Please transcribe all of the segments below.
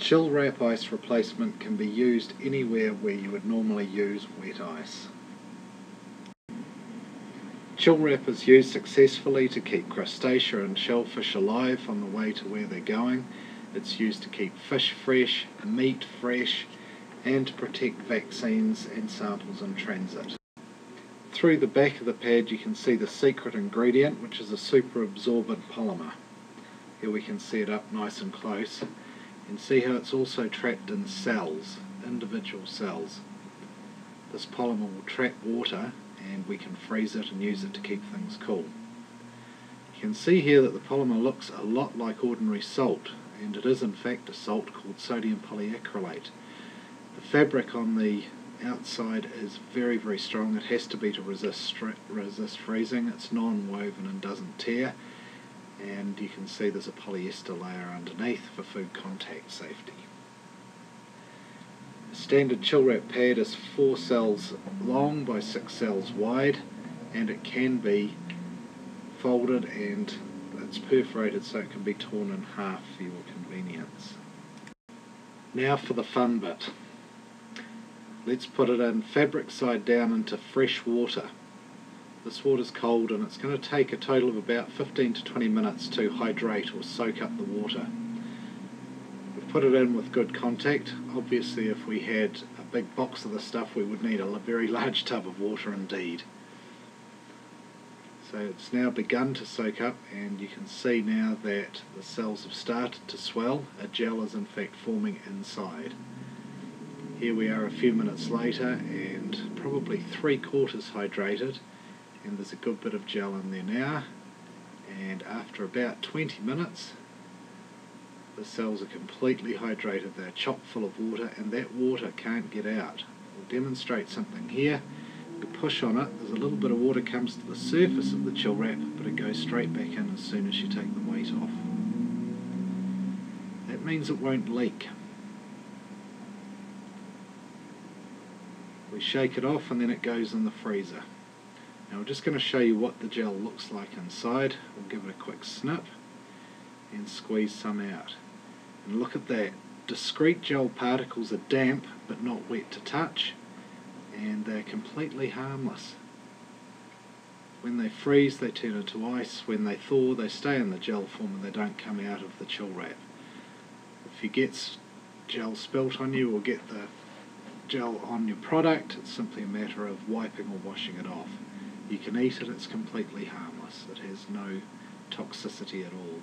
Chill wrap ice replacement can be used anywhere where you would normally use wet ice. Chill wrap is used successfully to keep crustacea and shellfish alive on the way to where they're going. It's used to keep fish fresh, meat fresh, and to protect vaccines and samples in transit. Through the back of the pad you can see the secret ingredient, which is a super absorbent polymer. Here we can see it up nice and close, and see how it's also trapped in cells, individual cells. This polymer will trap water and we can freeze it and use it to keep things cool. You can see here that the polymer looks a lot like ordinary salt, and it is in fact a salt called sodium polyacrylate. The fabric on the outside is very, very strong. It has to be to resist freezing. It's non-woven and doesn't tear, and you can see there's a polyester layer underneath for food contact safety. A standard chill wrap pad is 4 cells long by 6 cells wide, and it can be folded and it's perforated so it can be torn in half for your convenience. Now for the fun bit. Let's put it in fabric side down into fresh water. This water's cold and it's going to take a total of about 15 to 20 minutes to hydrate or soak up the water. We've put it in with good contact. Obviously if we had a big box of the stuff we would need a very large tub of water indeed. So it's now begun to soak up, and you can see now that the cells have started to swell. A gel is in fact forming inside. Here we are a few minutes later and probably 3/4 hydrated, and there's a good bit of gel in there now, and after about 20 minutes the cells are completely hydrated. They're chock full of water and that water can't get out. We'll demonstrate something here. You push on it, there's a little bit of water comes to the surface of the chill wrap, but it goes straight back in as soon as you take the weight off. That means it won't leak. We shake it off and then it goes in the freezer. Now we're just going to show you what the gel looks like inside. We'll give it a quick snip and squeeze some out. And look at that. Discrete gel particles are damp but not wet to touch, and they're completely harmless. When they freeze they turn into ice. When they thaw they stay in the gel form and they don't come out of the chill wrap. If you get gel spilt on you or get the gel on your product, it's simply a matter of wiping or washing it off. You can eat it, it's completely harmless. It has no toxicity at all.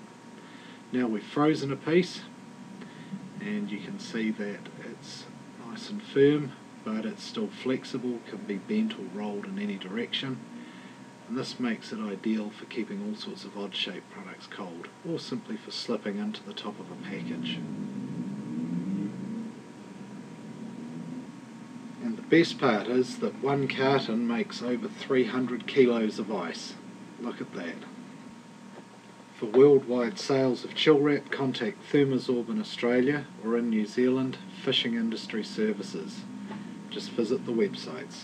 Now we've frozen a piece and you can see that it's nice and firm, but it's still flexible, can be bent or rolled in any direction, and this makes it ideal for keeping all sorts of odd shaped products cold, or simply for slipping into the top of a package. And the best part is that 1 carton makes over 300 kilos of ice. Look at that. For worldwide sales of chill wrap, contact Thermosorb in Australia, or in New Zealand, Fishing Industry Services. Just visit the websites.